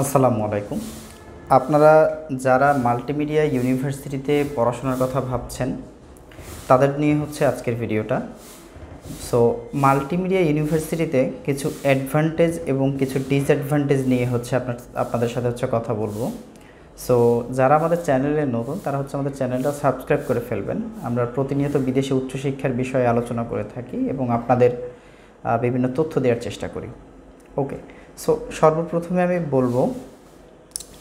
আসসালামু আলাইকুম। আপনারা যারা মাল্টিমিডিয়া ইউনিভার্সিটিতে পড়াশোনার কথা ভাবছেন তাদের নিয়ে হচ্ছে আজকের ভিডিওটা। সো মাল্টিমিডিয়া ইউনিভার্সিটিতে কিছু অ্যাডভান্টেজ এবং কিছু ডিসঅ্যাডভান্টেজ নিয়ে হচ্ছে আপনাদের সাথে হচ্ছে কথা বলবো। সো যারা আমাদের চ্যানেলে নতুন তারা হচ্ছে আমাদের চ্যানেলটা সাবস্ক্রাইব করে ফেলবেন। আমরা প্রতিনিয়ত বিদেশে উচ্চশিক্ষার বিষয়ে আলোচনা করে থাকি এবং আপনাদের বিভিন্ন তথ্য দেওয়ার চেষ্টা করি। ওকে, সো সর্বপ্রথমে আমি বলবো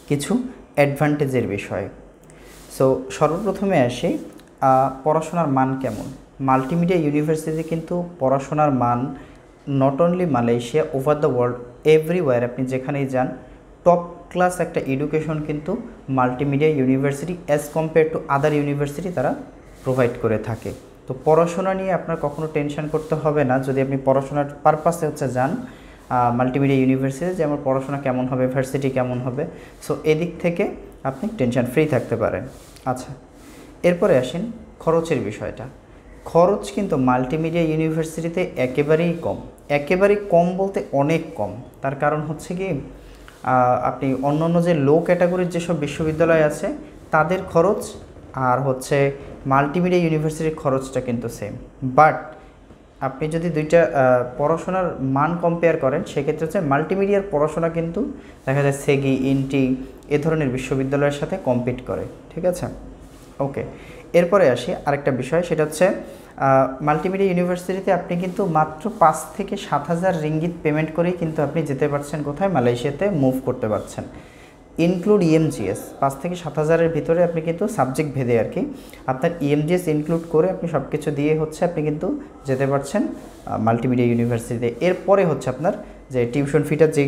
কিছু অ্যাডভান্টেজের বিষয়ে। সো সর্বপ্রথমে আসি পড়াশোনার মান কেমন। মাল্টিমিডিয়া ইউনিভার্সিটি কিন্তু পড়াশোনার মান not only Malaysia, over the world, everywhere আপনি যেখানেই যান টপ ক্লাস একটা এডুকেশন কিন্তু multimedia university as compare to other university তারা প্রোভাইড করে থাকে। তো পড়াশোনা নিয়ে আপনার কখনো টেনশন করতে হবে না যদি আপনি পড়াশোনার পারপাসে হচ্ছে যান মাল্টিমিডিয়া ইউনিভার্সিটি, যে আমার পড়াশোনা কেমন হবে, ভার্সিটি কেমন হবে। সো এদিক থেকে আপনি টেনশন ফ্রি থাকতে পারেন। আচ্ছা, এরপরে আসেন খরচের বিষয়টা। খরচ কিন্তু মাল্টিমিডিয়া ইউনিভার্সিটিতে একেবারেই কম, একেবারেই কম বলতে অনেক কম। তার কারণ হচ্ছে কি, আপনি অন্য যে লো ক্যাটাগরির যেসব বিশ্ববিদ্যালয় আছে তাদের খরচ আর হচ্ছে মাল্টিমিডিয়া ইউনিভার্সিটির খরচটা কিন্তু সেম। বাট আপনি যদি দুইটা পড়াশোনার মান কম্পেয়ার করেন সেক্ষেত্রে হচ্ছে মাল্টিমিডিয়ার পড়াশোনা কিন্তু দেখা যায় সেগি, ইনটি এ ধরনের বিশ্ববিদ্যালয়ের সাথে কম্পিট করে। ঠিক আছে, ওকে। এরপরে আসি আরেকটা বিষয়, সেটা হচ্ছে মাল্টিমিডিয়া ইউনিভার্সিটিতে আপনি কিন্তু মাত্র 5 থেকে 7,000 রিঙ্গিত পেমেন্ট করেই কিন্তু আপনি যেতে পারছেন কোথায়, মালয়েশিয়াতে মুভ করতে পারছেন। ইনক্লুড ইএমজিএস 5 থেকে 7,000-এর ভিতরে আপনি কিন্তু সাবজেক্ট ভেদে আর কি আপনার ইএমজিএস ইনক্লুড করে আপনি সব কিছু দিয়ে হচ্ছে আপনি কিন্তু যেতে পারছেন মাল্টিমিডিয়া ইউনিভার্সিটিতে। এরপরে হচ্ছে আপনার যে টিউশন ফিটা যে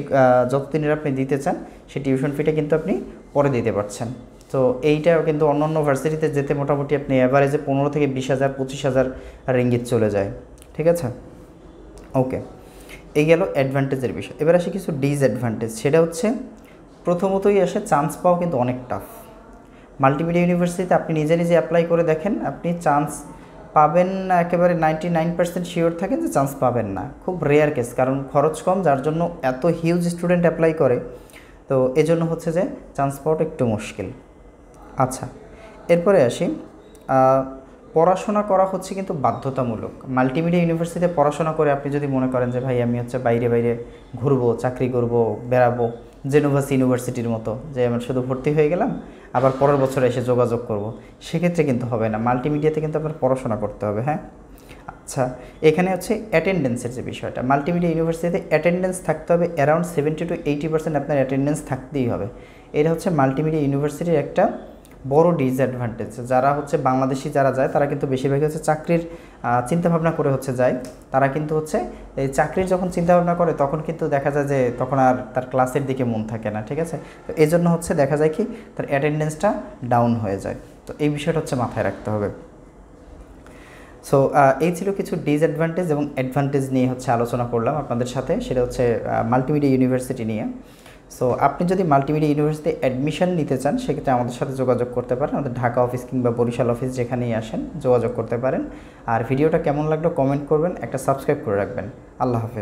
যতদিনের আপনি দিতে চান সেই টিউশন ফিটা কিন্তু আপনি পরে দিতে পারছেন। তো এইটা কিন্তু অন্য ভার্সিটিতে যেতে মোটামুটি আপনি অ্যাভারেজে 15 থেকে 20,000 25,000 রিঙ্গিত চলে যায়। ঠিক আছে, ওকে। এই গেল অ্যাডভান্টেজের বিষয়। এবার আসে কিছু ডিসঅ্যাডভান্টেজ। সেটা হচ্ছে প্রথমতই আসে চান্স পাওয়া কিন্তু অনেক টাফ। মাল্টিমিডিয়া ইউনিভার্সিটিতে আপনি নিজে নিজে অ্যাপ্লাই করে দেখেন, আপনি চান্স পাবেন না, একেবারে 99% শিওর থাকেন যে চান্স পাবেন না। খুব রেয়ার কেস, কারণ খরচ কম, যার জন্য এত হিউজ স্টুডেন্ট অ্যাপ্লাই করে। তো এজন্য হচ্ছে যে চান্স পাওয়াটা একটু মুশকিল। আচ্ছা, এরপরে আসি পড়াশোনা করা হচ্ছে কিন্তু বাধ্যতামূলক। মাল্টিমিডিয়া ইউনিভার্সিটিতে পড়াশোনা করে আপনি যদি মনে করেন যে ভাই আমি হচ্ছে বাইরে বাইরে ঘুরবো, চাকরি করব, বেড়াবো, জেনোভাস ইউনিভার্সিটির মতো, যে আমি শুধু ভর্তি হয়ে গেলাম আবার পরের বছর এসে যোগাযোগ করব, সেক্ষেত্রে কিন্তু হবে না। মাল্টিমিডিয়াতে কিন্তু আপনার পড়াশোনা করতে হবে। হ্যাঁ, আচ্ছা, এখানে হচ্ছে অ্যাটেন্ডেন্সের যে বিষয়টা, মাল্টিমিডিয়া ইউনিভার্সিটিতে অ্যাটেন্ডেন্স থাকতে হবে অ্যারাউন্ড 70 to 80% আপনার অ্যাটেন্ডেন্স থাকতেই হবে। এটা হচ্ছে মাল্টিমিডিয়া ইউনিভার্সিটির একটা বড় ডিসঅ্যাডভান্টেজ। যারা হচ্ছে বাংলাদেশি যারা যায় তারা কিন্তু বেশিরভাগই হচ্ছে চাকরির চিন্তাভাবনা করে হচ্ছে যায়। তারা কিন্তু হচ্ছে এই চাকরির যখন চিন্তাভাবনা করে তখন কিন্তু দেখা যায় যে তখন আর তার ক্লাসের দিকে মন থাকে না। ঠিক আছে, তো এই জন্য হচ্ছে দেখা যায় কি তার অ্যাটেন্ডেন্সটা ডাউন হয়ে যায়। তো এই বিষয়টা হচ্ছে মাথায় রাখতে হবে। সো এই ছিল কিছু ডিসঅ্যাডভান্টেজ এবং অ্যাডভান্টেজ নিয়ে হচ্ছে আলোচনা করলাম আপনাদের সাথে, সেটা হচ্ছে মাল্টিমিডিয়া ইউনিভার্সিটি নিয়ে। সো আপনি যদি মাল্টিমিডিয়া ইউনিভার্সিটিতে অ্যাডমিশন নিতে চান সেক্ষেত্রে আমাদের সাথে যোগাযোগ করতে পারেন। আমাদের ঢাকা অফিস কিংবা বরিশাল অফিস যেখানেই আসেন যোগাযোগ করতে পারেন। আর ভিডিওটা কেমন লাগলো কমেন্ট করবেন, একটা সাবস্ক্রাইব করে রাখবেন। আল্লাহ হাফেজ।